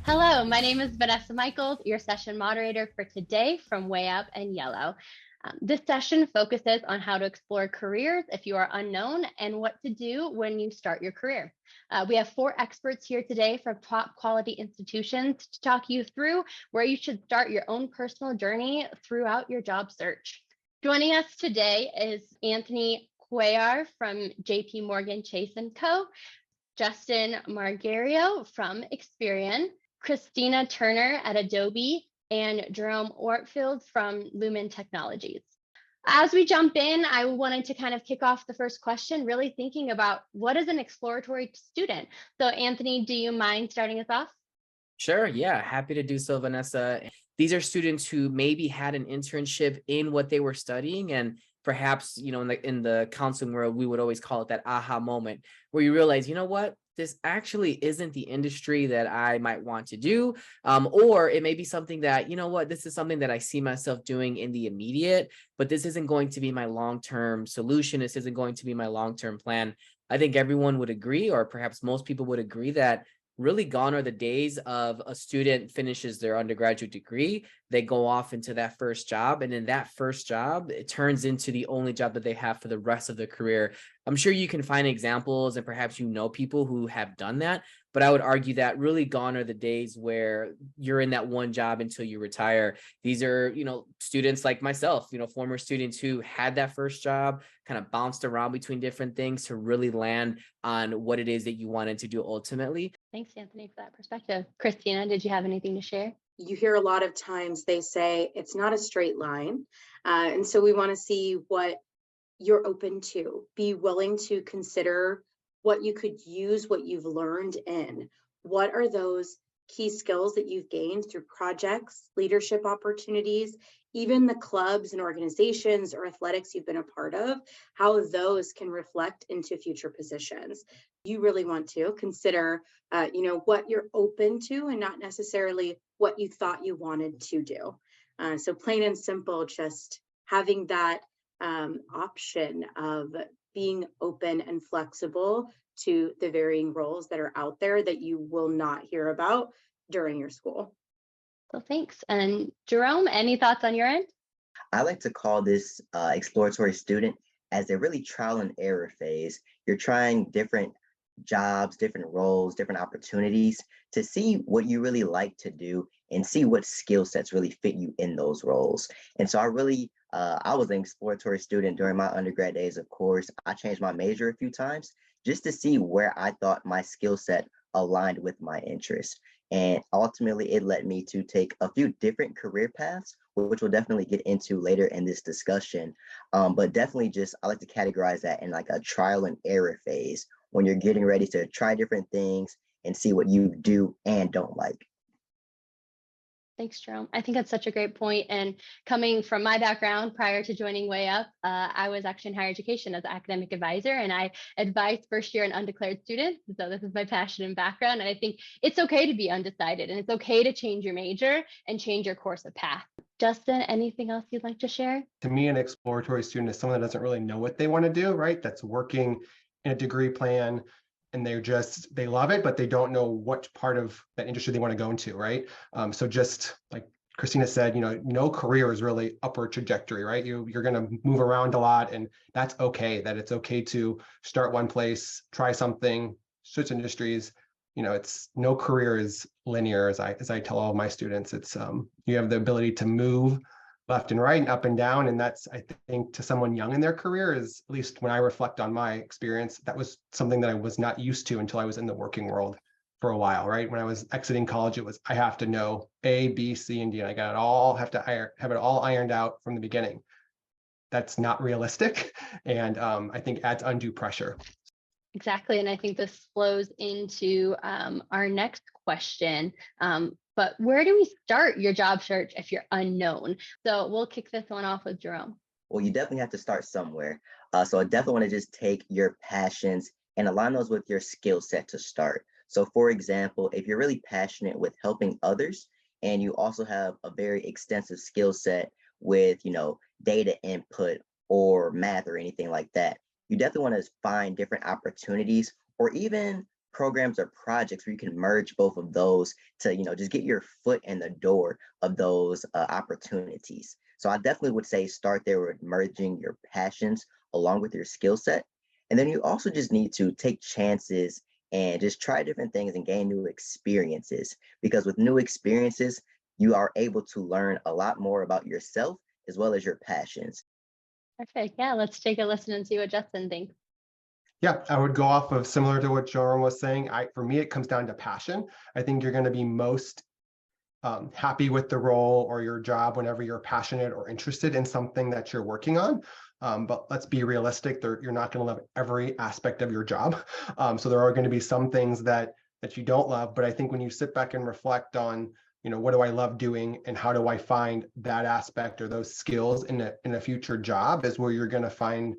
Hello, my name is Vanessa Michaels, your session moderator for today from WayUp and Yellow. This session focuses on how to explore careers if you are unknown and what to do when you start your career. We have 4 experts here today from top quality institutions to talk you through where you should start your own personal journey throughout your job search. Joining us today is Anthony Cuellar from JP Morgan Chase & Co., Justin Margario from Experian, Christina Turner at Adobe, and Jerome Ortfield from Lumen Technologies. As we jump in, I wanted to kind of kick off the first question, really thinking about what is an exploratory student? So Anthony, do you mind starting us off? Sure, yeah, happy to do so, Vanessa. These are students who maybe had an internship in what they were studying, and perhaps, in the counseling world, we would always call it that aha moment where you realize, you know what, this actually isn't the industry that I might want to do. Or it may be something that, you know what, this is something that I see myself doing in the immediate, but this isn't going to be my long-term solution. This isn't going to be my long-term plan. I think everyone would agree, or perhaps most people would agree, that really gone are the days of a student finishes their undergraduate degree, they go off into that first job, and in that first job, it turns into the only job that they have for the rest of their career. I'm sure you can find examples and perhaps people who have done that, but I would argue that really gone are the days where you're in that one job until you retire. These are, students like myself, former students who had that first job, kind of bounced around between different things to really land on what it is that you wanted to do ultimately. Thanks, Anthony, for that perspective. Christina, did you have anything to share? You hear a lot of times they say it's not a straight line. And so we want to see what you're open to. Be willing to consider what you could use, what you've learned in. What are those key skills that you've gained through projects, leadership opportunities, even the clubs and organizations or athletics you've been a part of, how those can reflect into future positions. You really want to consider, what you're open to and not necessarily what you thought you wanted to do. So plain and simple, just having that option of being open and flexible to the varying roles that are out there that you will not hear about during your school. So thanks. And Jerome, any thoughts on your end? I like to call this exploratory student as a really trial and error phase. You're trying different jobs, different roles, different opportunities to see what you really like to do and see what skill sets really fit you in those roles. And so I was an exploratory student during my undergrad days, of course. I changed my major a few times just to see where I thought my skill set aligned with my interests. And ultimately, it led me to take a few different career paths, which we'll definitely get into later in this discussion. But definitely I like to categorize that in like a trial and error phase when you're getting ready to try different things and see what you do and don't like. Thanks, Jerome. I think that's such a great point. And coming from my background prior to joining WayUp, I was actually in higher education as an academic advisor, and I advised first year and undeclared students. So this is my passion and background. And I think it's okay to be undecided, and it's okay to change your major and change your course of path. Justin, anything else you'd like to share? To me, an exploratory student is someone that doesn't really know what they want to do, right? That's working in a degree plan, and they love it, but they don't know what part of that industry they want to go into, right? So just like Christina said, no career is really upward trajectory, right? You're going to move around a lot, and that's okay. That it's okay to start one place, try something, switch industries. It's no career is linear, as I tell all my students. It's you have the ability to move left and right and up and down. And that's, I think, to someone young in their career, is, at least when I reflect on my experience, that was something that I was not used to until I was in the working world for a while, right? When I was exiting college, it was, I have to know A, B, C, and D, and I got it all, have it all ironed out from the beginning. That's not realistic. And I think adds undue pressure. Exactly. And I think this flows into our next question. But where do we start your job search if you're unknown? So we'll kick this one off with Jerome. Well, you definitely have to start somewhere. So I definitely want to just take your passions and align those with your skill set to start. So for example, if you're really passionate with helping others and you also have a very extensive skill set with, data input or math or anything like that, you definitely want to find different opportunities or even programs or projects where you can merge both of those to, just get your foot in the door of those opportunities. So I definitely would say start there with merging your passions along with your skill set. And then you also just need to take chances and just try different things and gain new experiences, because with new experiences, you are able to learn a lot more about yourself as well as your passions. Perfect. Yeah, let's take a listen and see what Justin thinks. Yeah, I would go off of similar to what Joran was saying. For me, it comes down to passion. I think you're going to be most happy with the role or your job whenever you're passionate or interested in something that you're working on. But let's be realistic, you're not going to love every aspect of your job. So there are going to be some things that you don't love. But I think when you sit back and reflect on, what do I love doing and how do I find that aspect or those skills in a future job is where you're going to find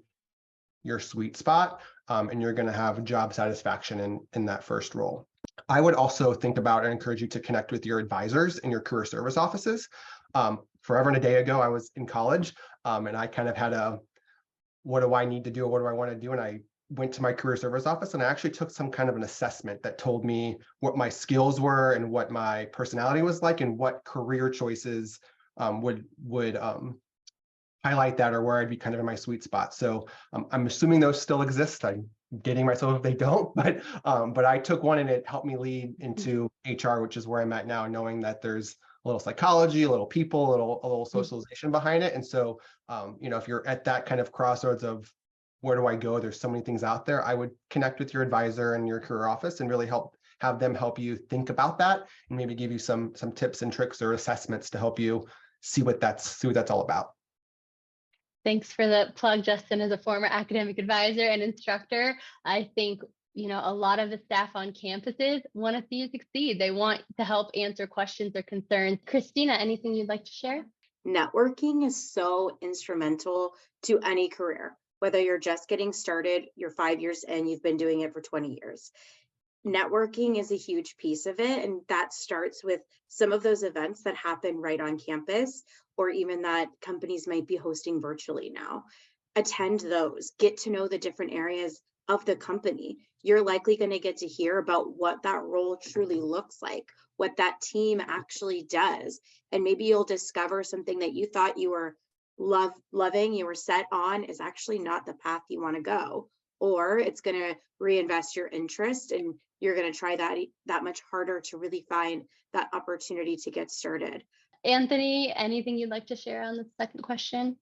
your sweet spot, and you're going to have job satisfaction in that first role. I would also think about and encourage you to connect with your advisors in your career service offices. Forever and a day ago, I was in college, and I kind of had what do I need to do? What do I want to do? And I went to my career service office and I actually took some kind of an assessment that told me what my skills were and what my personality was like and what career choices would highlight that or where I'd be kind of in my sweet spot. So I'm assuming those still exist. I'm dating myself if they don't, but I took one and it helped me lead into HR, which is where I'm at now, knowing that there's a little psychology, a little people, a little socialization behind it. And so, if you're at that kind of crossroads of where do I go? There's so many things out there. I would connect with your advisor and your career office and really have them help you think about that and maybe give you some tips and tricks or assessments to help you see what that's all about. Thanks for the plug, Justin. As a former academic advisor and instructor, I think, a lot of the staff on campuses want to see you succeed. They want to help answer questions or concerns. Christina, anything you'd like to share? Networking is so instrumental to any career, whether you're just getting started, you're 5 years in, you've been doing it for 20 years. Networking is a huge piece of it. And that starts with some of those events that happen right on campus, or even that companies might be hosting virtually now. Attend those, get to know the different areas of the company. You're likely going to get to hear about what that role truly looks like, what that team actually does. And maybe you'll discover something that you thought you were loving, you were set on is actually not the path you want to go. Or it's going to reinvest your interest and you're going to try that much harder to really find that opportunity to get started. Anthony, anything you'd like to share on the second question?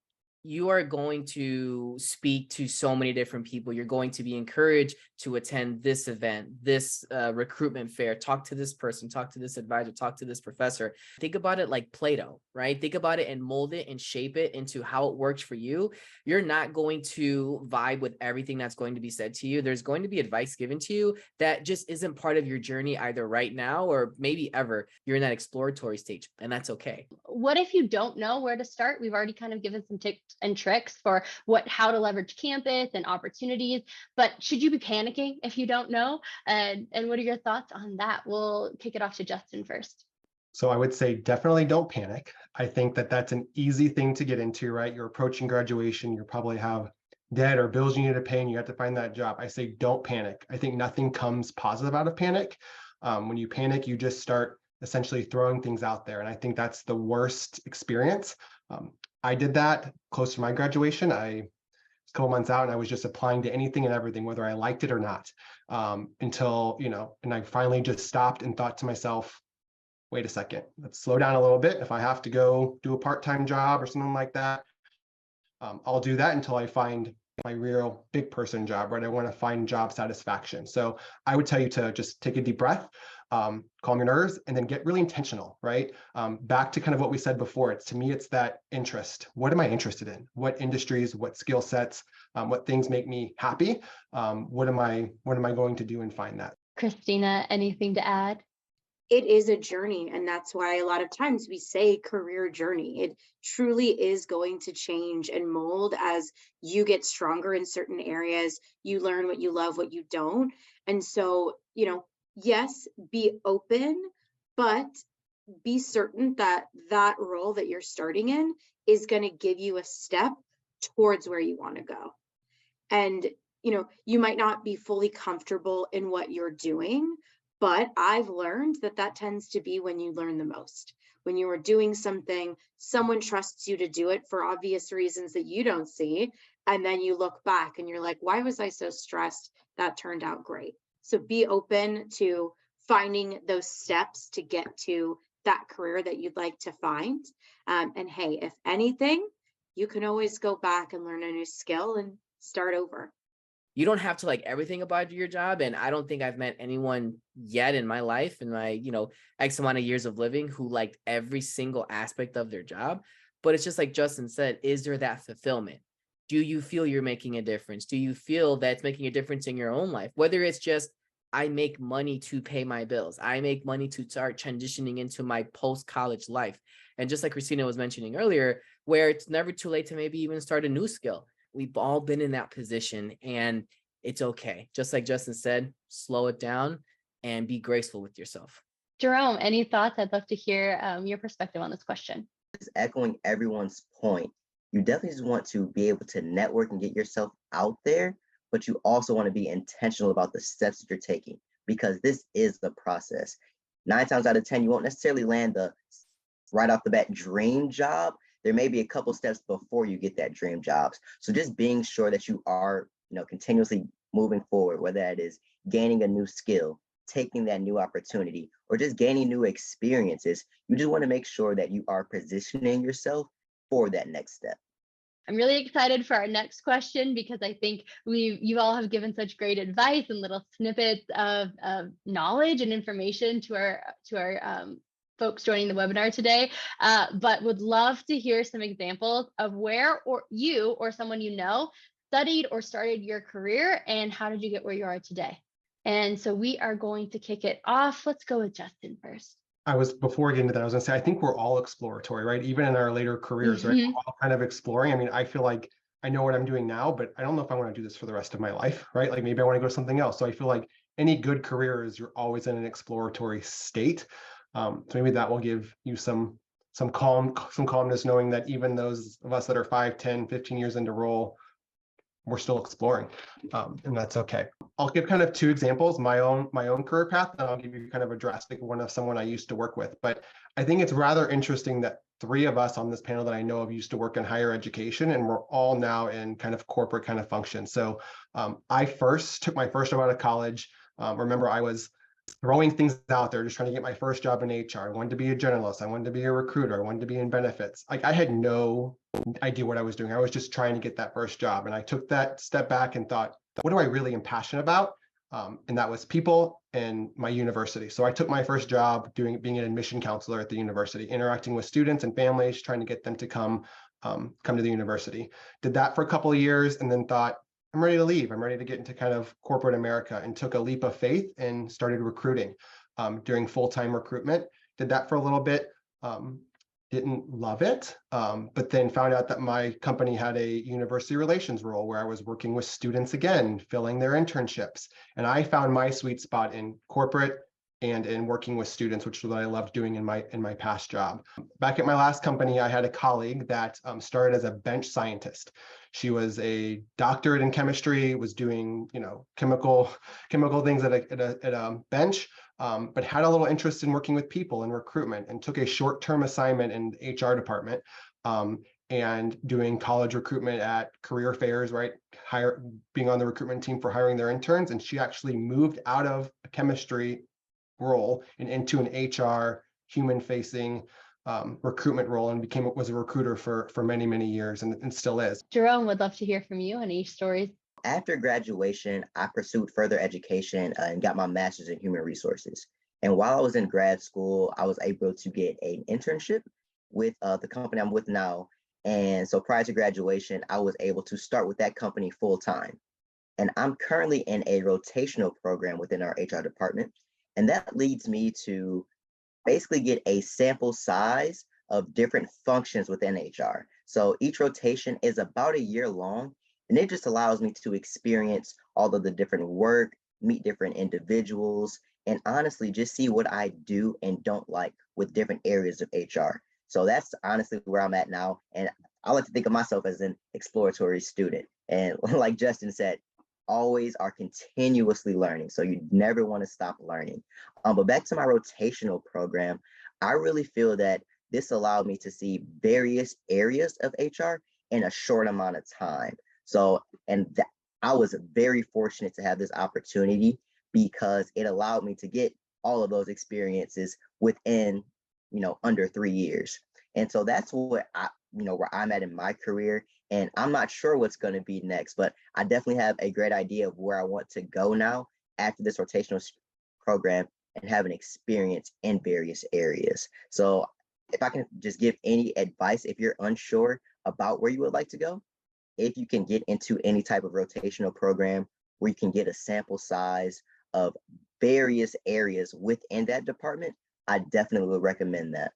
You are going to speak to so many different people. You're going to be encouraged to attend this event, this recruitment fair, talk to this person, talk to this advisor, talk to this professor. Think about it like Play-Doh, right? Think about it and mold it and shape it into how it works for you. You're not going to vibe with everything that's going to be said to you. There's going to be advice given to you that just isn't part of your journey either right now or maybe ever. You're in that exploratory stage, and that's okay. What if you don't know where to start? We've already kind of given some tips and tricks for how to leverage campus and opportunities, but should you be panicking if you don't know? And what are your thoughts on that? We'll kick it off to Justin first. So I would say definitely don't panic. I think that's an easy thing to get into, right? You're approaching graduation, you probably have debt or bills you need to pay and you have to find that job. I say don't panic. I think nothing comes positive out of panic. When you panic, you just start essentially throwing things out there. And I think that's the worst experience. I did that close to my graduation. I was a couple months out and I was just applying to anything and everything, whether I liked it or not, until, and I finally just stopped and thought to myself, wait a second, let's slow down a little bit. If I have to go do a part-time job or something like that, I'll do that until I find my real big person job, right? I want to find job satisfaction. So I would tell you to just take a deep breath, calm your nerves, and then get really intentional, right? Back to kind of what we said before, to me, it's that interest. What am I interested in? What industries, what skill sets, what things make me happy? What am I going to do and find that? Christina, anything to add? It is a journey, and that's why a lot of times we say career journey. It truly is going to change and mold as you get stronger in certain areas. You learn what you love, what you don't. And so, yes, be open, but be certain that that role that you're starting in is going to give you a step towards where you want to go. And you might not be fully comfortable in what you're doing, but I've learned that that tends to be when you learn the most. When you are doing something, someone trusts you to do it for obvious reasons that you don't see. And then you look back and you're like, why was I so stressed? That turned out great. So be open to finding those steps to get to that career that you'd like to find. And hey, if anything, you can always go back and learn a new skill and start over. You don't have to like everything about your job. And I don't think I've met anyone yet in my life, in my, X amount of years of living, who liked every single aspect of their job. But it's just like Justin said, is there that fulfillment? Do you feel you're making a difference? Do you feel that's making a difference in your own life? Whether it's just, I make money to pay my bills, I make money to start transitioning into my post-college life. And just like Christina was mentioning earlier, where it's never too late to maybe even start a new skill. We've all been in that position, and it's okay. Just like Justin said, slow it down and be graceful with yourself. Jerome, any thoughts? I'd love to hear your perspective on this question. Just echoing everyone's point, you definitely just want to be able to network and get yourself out there, but you also want to be intentional about the steps that you're taking, because this is the process. 9 times out of 10, you won't necessarily land the right off the bat dream job. There may be a couple steps before you get that dream jobs. So just being sure that you are, continuously moving forward, whether that is gaining a new skill, taking that new opportunity, or just gaining new experiences, you just want to make sure that you are positioning yourself for that next step. I'm really excited for our next question, because I think you all have given such great advice and little snippets of knowledge and information to our folks joining the webinar today, but would love to hear some examples of where you or someone studied or started your career, and how did you get where you are today? And so we are going to kick it off. Let's go with Justin first. Before getting to that, I was gonna say, I think we're all exploratory, right? Even in our later careers, right? We're all kind of exploring. I mean, I feel like I know what I'm doing now, but I don't know if I want to do this for the rest of my life, right? Like maybe I want to go to something else. So I feel like any good career is you're always in an exploratory state. So maybe that will give you some calmness, knowing that even those of us that are 5, 10, 15 years into role, we're still exploring, and that's okay. I'll give kind of 2 examples, my own career path, and I'll give you kind of a drastic one of someone I used to work with. But I think it's rather interesting that 3 of us on this panel that I know of used to work in higher education, and we're all now in kind of corporate kind of function. So I took my first job out of college. Remember, I was throwing things out there, just trying to get my first job in HR. I wanted to be a journalist. I wanted to be a recruiter. I wanted to be in benefits. Like I had no idea what I was doing. I was just trying to get that first job. And I took that step back and thought, what do I really am passionate about? And that was people and my university. So I took my first job being an admission counselor at the university, interacting with students and families, trying to get them to come to the university. Did that for a couple of years, and then thought, I'm ready to leave. I'm ready to get into kind of corporate America, and took a leap of faith and started recruiting, doing full-time recruitment. Did that for a little bit. Didn't love it, but then found out that my company had a university relations role where I was working with students again, filling their internships. And I found my sweet spot in corporate and in working with students, which is what I loved doing in my past job. Back at my last company, I had a colleague that started as a bench scientist. She was a doctorate in chemistry, was doing chemical things at a bench, but had a little interest in working with people and recruitment, and took a short-term assignment in the HR department, and doing college recruitment at career fairs, right? Being on the recruitment team for hiring their interns. And she actually moved out of a chemistry role and into an HR human-facing recruitment role, and was a recruiter for many years, and still is. Jerome, would love to hear from you. Any stories? After graduation, I pursued further education and got my master's in human resources. And while I was in grad school, I was able to get an internship with the company I'm with now. And so prior to graduation, I was able to start with that company full time. And I'm currently in a rotational program within our HR department. And that leads me to basically get a sample size of different functions within HR. So each rotation is about a year long, and it just allows me to experience all of the different work, meet different individuals, and honestly just see what I do and don't like with different areas of HR. So that's honestly where I'm at now. And I like to think of myself as an exploratory student. And like Justin said, always are continuously learning. So you never want to stop learning. But back to my rotational program, I really feel that this allowed me to see various areas of HR in a short amount of time. So, I was very fortunate to have this opportunity because it allowed me to get all of those experiences within, under 3 years. And so that's what where I'm at in my career. And I'm not sure what's going to be next, but I definitely have a great idea of where I want to go now after this rotational program and have an experience in various areas. So if I can just give any advice, if you're unsure about where you would like to go, if you can get into any type of rotational program where you can get a sample size of various areas within that department, I definitely would recommend that.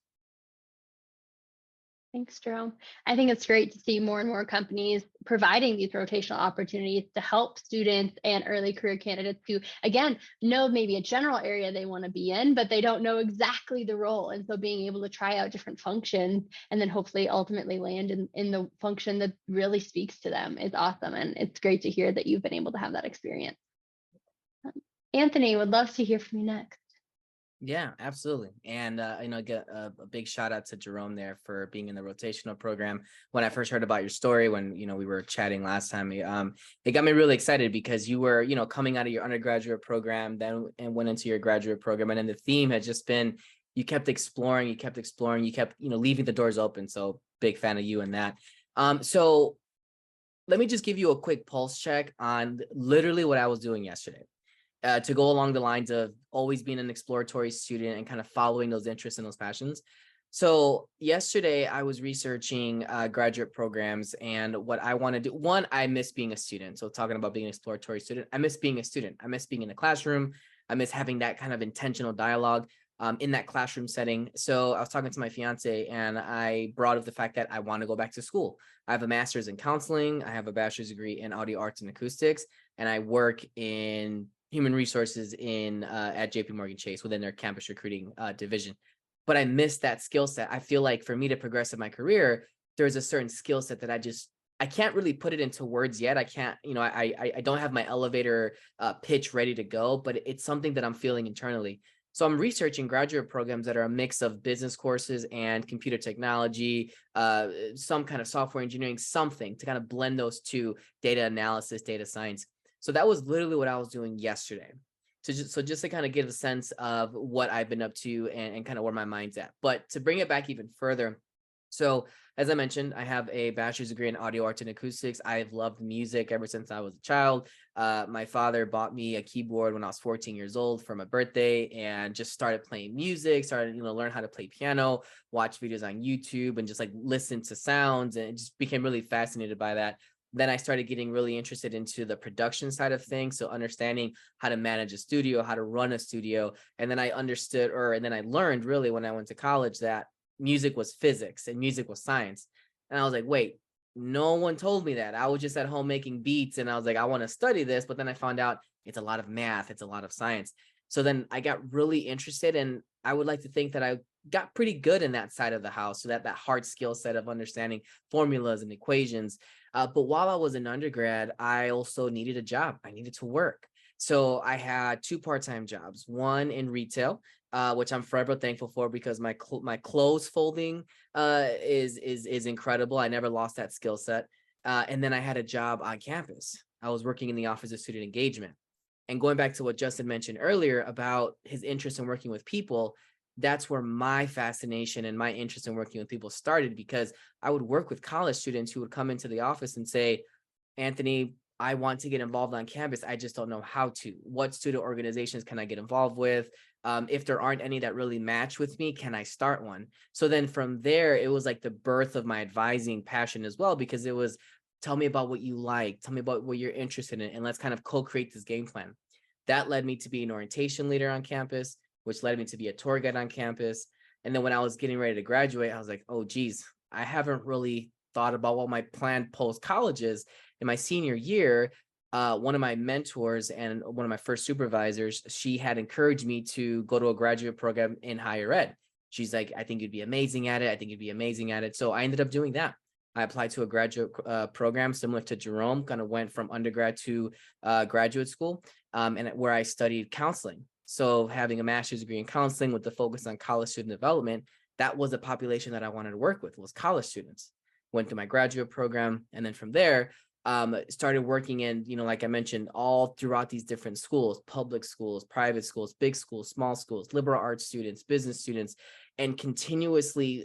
Thanks, Jerome. I think it's great to see more and more companies providing these rotational opportunities to help students and early career candidates who, again, know maybe a general area they want to be in, but they don't know exactly the role. And so being able to try out different functions and then hopefully ultimately land in the function that really speaks to them is awesome. And it's great to hear that you've been able to have that experience. Anthony, would love to hear from you next. Yeah, absolutely. And, get a big shout out to Jerome there for being in the rotational program. When I first heard about your story, when, we were chatting last time, it got me really excited because you were, coming out of your undergraduate program, then and went into your graduate program. And then the theme had just been, you kept exploring, you kept, leaving the doors open. So big fan of you in that. So let me just give you a quick pulse check on literally what I was doing yesterday. To go along the lines of always being an exploratory student and kind of following those interests and those passions. So yesterday I was researching graduate programs and what I want to do. One, I miss being a student. So talking about being an exploratory student, I miss being a student. I miss being in the classroom. I miss having that kind of intentional dialogue in that classroom setting. So I was talking to my fiance and I brought up the fact that I want to go back to school. I have a master's in counseling. I have a bachelor's degree in audio arts and acoustics, and I work in human resources at JP Morgan Chase within their campus recruiting division. But I missed that skill set. I feel like for me to progress in my career, there's a certain skill set that I can't really put it into words yet. I can't, I don't have my elevator pitch ready to go, but it's something that I'm feeling internally. So I'm researching graduate programs that are a mix of business courses and computer technology, some kind of software engineering, something to kind of blend those two, data analysis, data science. So that was literally what I was doing yesterday. So just to kind of give a sense of what I've been up to and kind of where my mind's at. But to bring it back even further, so as I mentioned, I have a bachelor's degree in audio arts and acoustics. I've loved music ever since I was a child. My father bought me a keyboard when I was 14 years old for my birthday and just started playing music, started, learn how to play piano, watch videos on YouTube and just like listen to sounds and just became really fascinated by that. Then I started getting really interested into the production side of things. So understanding how to manage a studio, how to run a studio. And then I learned really when I went to college that music was physics and music was science. And I was like, wait, no one told me that. I was just at home making beats and I was like, I want to study this. But then I found out it's a lot of math. It's a lot of science. So then I got really interested, and I would like to think that I got pretty good in that side of the house. So that hard skill set of understanding formulas and equations. But while I was an undergrad, I also needed a job. I needed to work. So I had 2 part-time jobs, one in retail, which I'm forever thankful for because my clothes folding is incredible. I never lost that skill set. And then I had a job on campus. I was working in the Office of Student Engagement. And going back to what Justin mentioned earlier about his interest in working with people, that's where my fascination and my interest in working with people started, because I would work with college students who would come into the office and say, Anthony, I want to get involved on campus. I just don't know how to. What student organizations can I get involved with? If there aren't any that really match with me, can I start one? So then from there, it was like the birth of my advising passion as well, because it was, tell me about what you like, tell me about what you're interested in, and let's kind of co-create this game plan. That led me to be an orientation leader on campus, which led me to be a tour guide on campus. And then when I was getting ready to graduate, I was like, oh, geez, I haven't really thought about what my plan post-college is. In my senior year, one of my mentors and one of my first supervisors, she had encouraged me to go to a graduate program in higher ed. She's like, I think you'd be amazing at it. I think you'd be amazing at it. So I ended up doing that. I applied to a graduate program similar to Jerome, kind of went from undergrad to graduate school, and where I studied counseling. So having a master's degree in counseling with the focus on college student development, that was the population that I wanted to work with, was college students. Went through my graduate program, and then from there, started working in, like I mentioned, all throughout these different schools, public schools, private schools, big schools, small schools, liberal arts students, business students, and continuously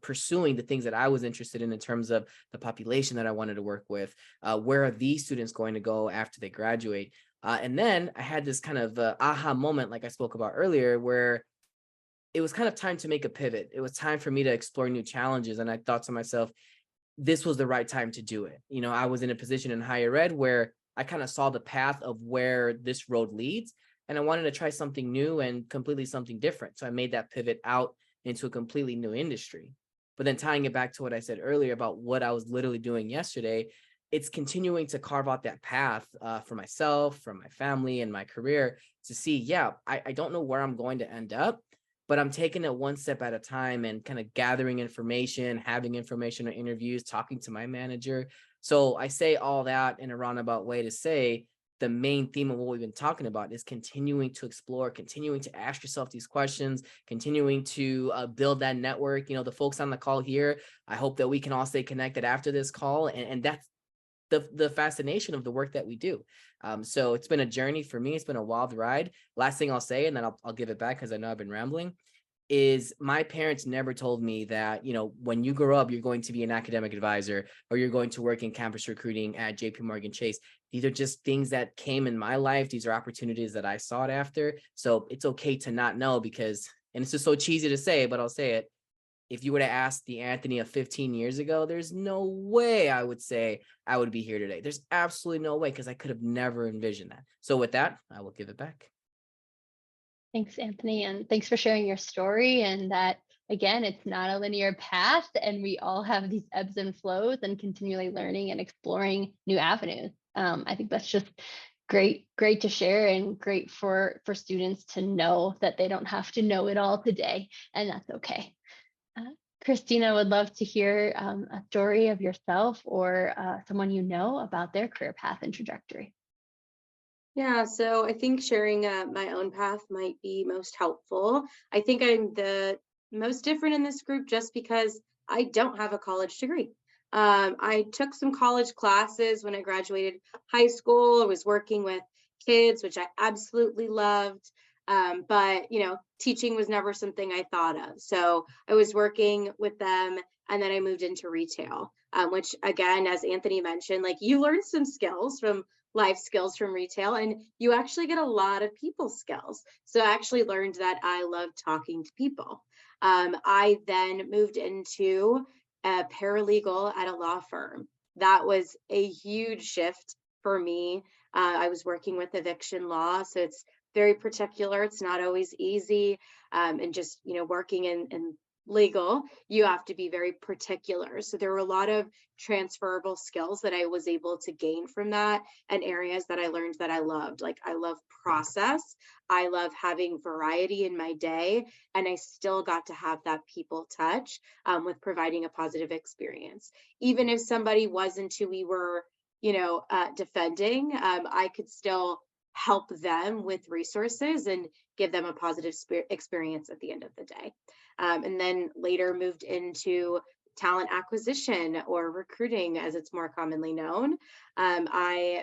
pursuing the things that I was interested in terms of the population that I wanted to work with. Where are these students going to go after they graduate? And then I had this kind of aha moment, like I spoke about earlier, where it was kind of time to make a pivot. It was time for me to explore new challenges. And I thought to myself, this was the right time to do it. I was in a position in higher ed where I kind of saw the path of where this road leads, and I wanted to try something new and completely something different. So I made that pivot out into a completely new industry. But then tying it back to what I said earlier about what I was literally doing yesterday, it's continuing to carve out that path for myself, for my family, and my career to see, I don't know where I'm going to end up, but I'm taking it one step at a time and kind of gathering information, having information or interviews, talking to my manager. So I say all that in a roundabout way to say the main theme of what we've been talking about is continuing to explore, continuing to ask yourself these questions, continuing to build that network. The folks on the call here, I hope that we can all stay connected after this call. And that's the fascination of the work that we do. So it's been a journey for me. It's been a wild ride. Last thing I'll say, and then I'll give it back because I know I've been rambling, is my parents never told me that, when you grow up, you're going to be an academic advisor or you're going to work in campus recruiting at JP Morgan Chase. These are just things that came in my life. These are opportunities that I sought after. So it's okay to not know because, and it's just so cheesy to say, but I'll say it. If you were to ask the Anthony of 15 years ago, there's no way I would say I would be here today. There's absolutely no way because I could have never envisioned that. So with that, I will give it back. Thanks, Anthony. And thanks for sharing your story. And that, again, it's not a linear path. And we all have these ebbs and flows and continually learning and exploring new avenues. I think that's just great to share and great for students to know that they don't have to know it all today. And that's okay. Christina, would love to hear a story of yourself or someone you know about their career path and trajectory. Yeah, so I think sharing my own path might be most helpful. I think I'm the most different in this group just because I don't have a college degree. I took some college classes when I graduated high school. I was working with kids, which I absolutely loved. But teaching was never something I thought of. So I was working with them, and then I moved into retail, which again, as Anthony mentioned, like you learn some skills from life skills from retail, and you actually get a lot of people skills. So I actually learned that I love talking to people. I then moved into a paralegal at a law firm. That was a huge shift for me. I was working with eviction law, so it's very particular. It's not always easy. And just, working in legal, you have to be very particular. So there were a lot of transferable skills that I was able to gain from that, and areas that I learned that I loved. Like I love process. I love having variety in my day, and I still got to have that people touch with providing a positive experience. Even if somebody wasn't who we were, defending, I could still help them with resources and give them a positive experience at the end of the day. And then later moved into talent acquisition or recruiting, as it's more commonly known. I,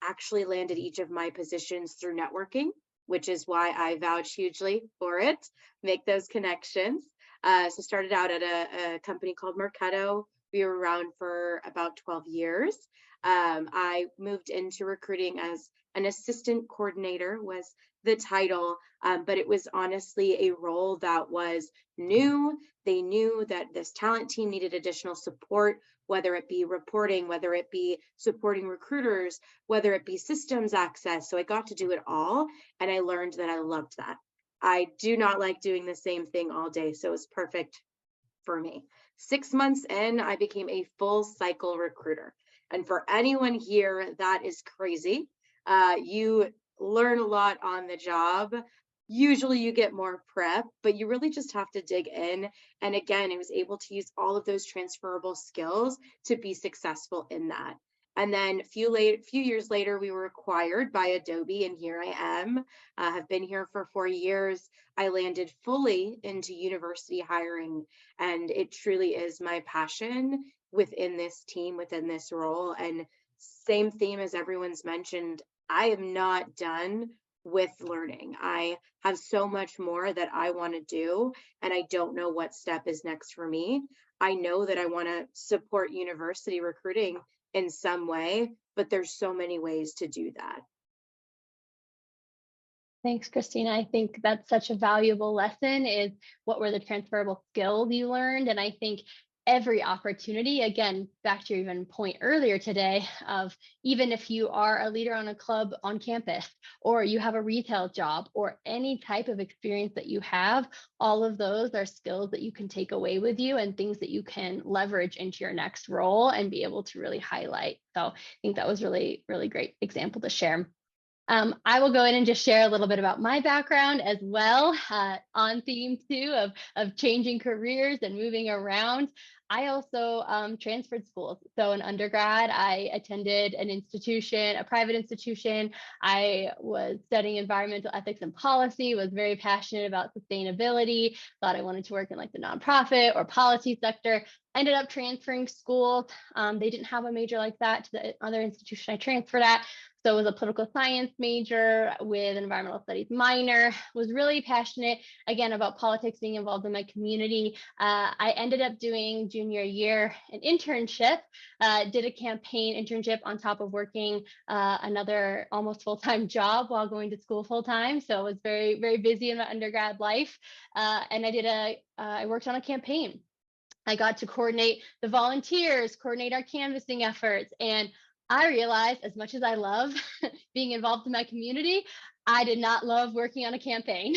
actually landed each of my positions through networking, which is why I vouch hugely for it, make those connections. So started out at a company called Mercado. We were around for about 12 years. I moved into recruiting as an assistant coordinator was the title, but it was honestly a role that was new. They knew that this talent team needed additional support, whether it be reporting, whether it be supporting recruiters, whether it be systems access. So I got to do it all, and I learned that I loved that. I do not like doing the same thing all day, so it's perfect for me. 6 months in, I became a full cycle recruiter. And for anyone here, that is crazy. You learn a lot on the job, Usually you get more prep, but you really just have to dig in. And again, I was able to use all of those transferable skills to be successful in that. And then few years later, we were acquired by Adobe, and here I am. Have been here for 4 years. I landed fully into university hiring, and it truly is my passion within this team, within this role. And same theme as everyone's mentioned, I am not done with learning. I have so much more that I want to do, and I don't know what step is next for me. I know that I want to support university recruiting in some way, but there's so many ways to do that. Thanks, Christina. I think that's such a valuable lesson, is what were the transferable skills you learned. And I think every opportunity, again, back to your even point earlier today, of even if you are a leader on a club on campus, or you have a retail job, or any type of experience that you have, all of those are skills that you can take away with you and things that you can leverage into your next role and be able to really highlight. So I think that was really, really great example to share. I will go in and just share a little bit about my background as well, on theme too of changing careers and moving around. I also transferred schools. So in undergrad, I attended an institution, a private institution. I was studying environmental ethics and policy, was very passionate about sustainability, thought I wanted to work in like the nonprofit or policy sector. Ended up transferring schools. They didn't have a major like that to the other institution I transferred at. So it was a political science major with an environmental studies minor, was really passionate, again, about politics, being involved in my community. I ended up doing junior year an internship, did a campaign internship on top of working another almost full-time job while going to school full-time. So I was very, very busy in my undergrad life. And I worked on a campaign. I got to coordinate the volunteers, coordinate our canvassing efforts. And I realized, as much as I love being involved in my community, I did not love working on a campaign.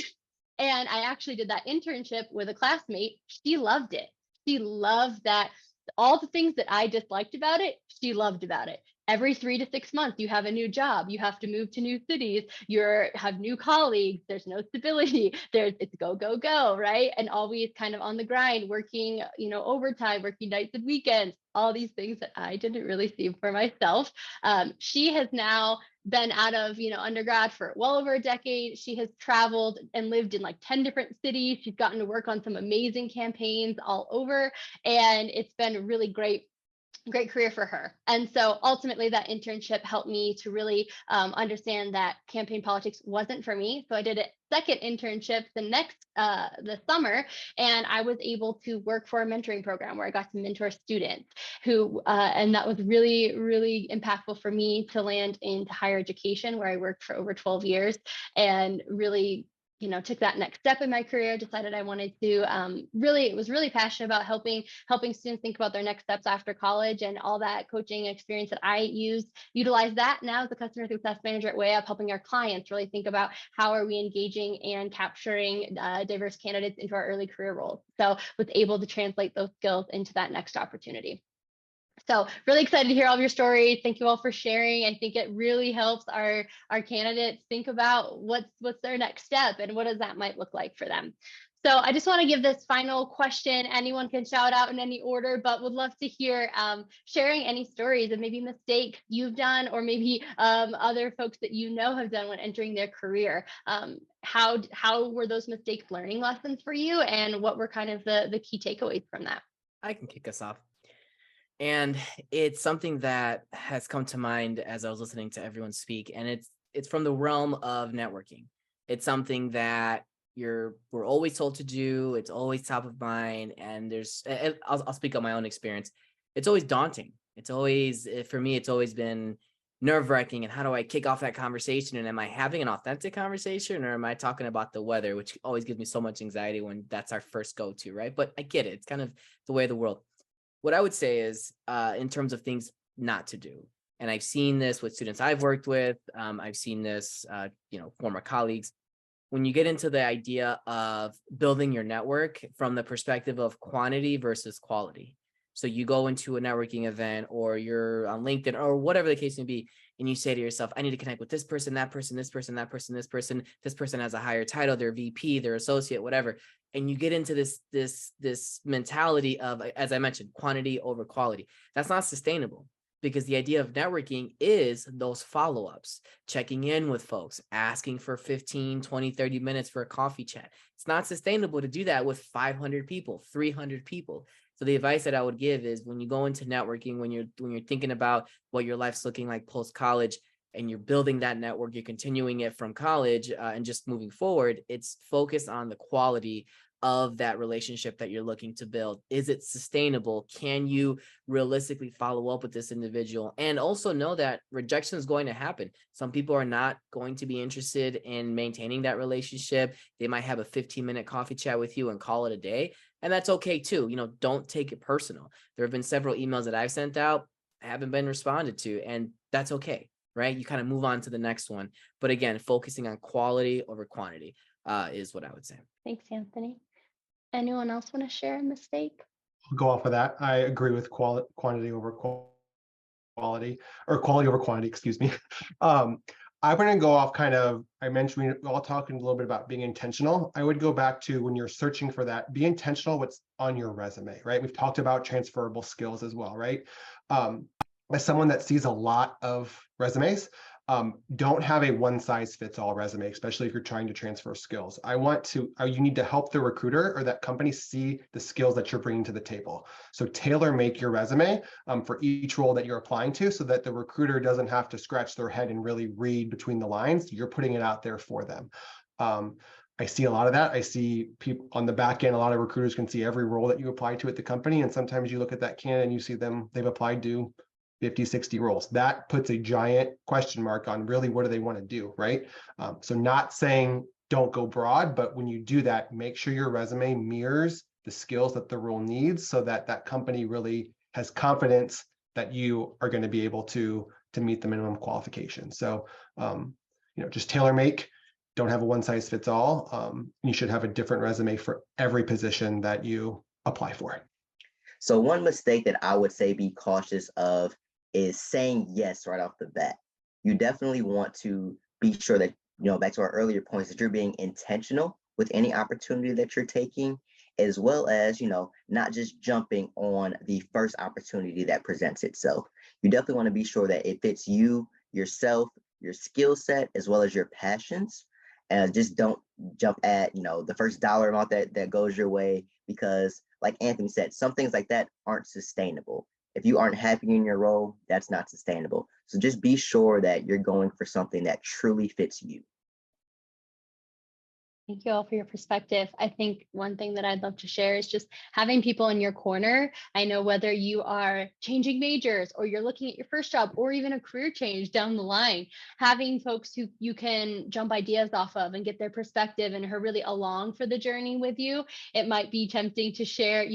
And I actually did that internship with a classmate. She loved it. She loved that. All the things that I disliked about it, she loved about it. Every 3 to 6 months, you have a new job. You have to move to new cities. You have new colleagues. There's no stability. It's go, go, go, right? And always kind of on the grind, working, overtime, working nights and weekends, all these things that I didn't really see for myself. She has now been out of undergrad for well over a decade. She has traveled and lived in like 10 different cities. She's gotten to work on some amazing campaigns all over, and it's been a really great career for her. And so ultimately that internship helped me to really understand that campaign politics wasn't for me. So I did a second internship the summer, and I was able to work for a mentoring program where I got to mentor students and that was really, really impactful for me to land into higher education, where I worked for over 12 years and really took that next step in my career, decided I wanted to was really passionate about helping students think about their next steps after college, and all that coaching experience that I utilize that now as a customer success manager at WayUp, helping our clients really think about how are we engaging and capturing diverse candidates into our early career roles. So was able to translate those skills into that next opportunity. So really excited to hear all of your stories. Thank you all for sharing. I think it really helps our candidates think about what's their next step and what does that might look like for them. So I just want to give this final question. Anyone can shout out in any order, but would love to hear sharing any stories of maybe mistakes you've done, or maybe other folks that have done when entering their career. How were those mistakes learning lessons for you, and what were kind of the key takeaways from that? I can kick us off. And it's something that has come to mind as I was listening to everyone speak, and it's from the realm of networking. It's something that we're always told to do. It's always top of mind, and I'll speak on my own experience. It's always daunting. It's always, for me, it's always been nerve-wracking. And how do I kick off that conversation? And am I having an authentic conversation, or am I talking about the weather, which always gives me so much anxiety when that's our first go-to, right? But I get it. It's kind of the way of the world. What I would say is, in terms of things not to do, and I've seen this with students I've worked with, I've seen this, former colleagues, when you get into the idea of building your network from the perspective of quantity versus quality. So you go into a networking event, or you're on LinkedIn, or whatever the case may be, and you say to yourself, I need to connect with this person, that person, this person, that person, this person. This person has a higher title, they're VP, they're associate, whatever. And you get into this mentality of, as I mentioned, quantity over quality. That's not sustainable, because the idea of networking is those follow-ups, checking in with folks, asking for 15, 20, 30 minutes for a coffee chat. It's not sustainable to do that with 500 people, 300 people. So the advice that I would give is, when you go into networking, when you're thinking about what your life's looking like post-college, and you're building that network, you're continuing it from college and just moving forward, it's focused on the quality of that relationship that you're looking to build. Is it sustainable? Can you realistically follow up with this individual? And also know that rejection is going to happen. Some people are not going to be interested in maintaining that relationship. They might have a 15-minute coffee chat with you and call it a day. And that's okay too. Don't take it personal. There have been several emails that I've sent out, haven't been responded to, and that's okay, right? You kind of move on to the next one. But again, focusing on quality over quantity is what I would say. Thanks, Anthony. Anyone else want to share a mistake? I'll go off of that. I agree with quantity over quality, or quality over quantity, excuse me. I'm going to go off I mentioned, we all talking a little bit about being intentional. I would go back to, when you're searching for that, be intentional what's on your resume, right? We've talked about transferable skills as well, right? As someone that sees a lot of resumes, don't have a one-size-fits-all resume, especially if you're trying to transfer skills. You need to help the recruiter or that company see the skills that you're bringing to the table. So tailor make your resume for each role that you're applying to, so that the recruiter doesn't have to scratch their head and really read between the lines. You're putting it out there for them. I see a lot of that. I see people on the back end, a lot of recruiters can see every role that you apply to at the company. And sometimes you look at that candidate and you see they've applied to 50, 60 roles. That puts a giant question mark on really what do they want to do, right? So not saying don't go broad, but when you do that, make sure your resume mirrors the skills that the role needs, so that that company really has confidence that you are going to be able to meet the minimum qualifications. So, just tailor make. Don't have a one size fits all. You should have a different resume for every position that you apply for. So one mistake that I would say be cautious of is saying yes right off the bat. You definitely want to be sure that, back to our earlier points, that you're being intentional with any opportunity that you're taking, as well as, not just jumping on the first opportunity that presents itself. You definitely want to be sure that it fits you, yourself, your skill set, as well as your passions. And just don't jump at, the first dollar amount that goes your way, because like Anthony said, some things like that aren't sustainable. If you aren't happy in your role, that's not sustainable. So just be sure that you're going for something that truly fits you. Thank you all for your perspective. I think one thing that I'd love to share is just having people in your corner. I know whether you are changing majors, or you're looking at your first job, or even a career change down the line, having folks who you can jump ideas off of and get their perspective and are really along for the journey with you. It might be tempting to share,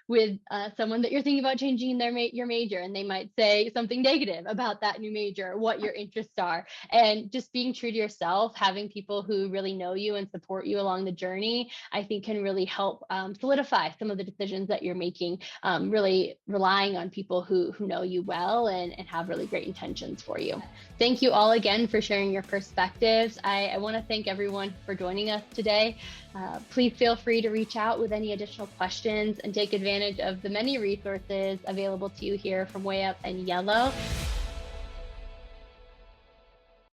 with someone that you're thinking about changing your major, and they might say something negative about that new major, what your interests are, and just being true to yourself, having people who really know you and support you along the journey, I think can really help solidify some of the decisions that you're making, really relying on people who know you well and have really great intentions for you. Thank you all again for sharing your perspectives. I want to thank everyone for joining us today. Please feel free to reach out with any additional questions and take advantage of the many resources available to you here from WayUp and Yellow.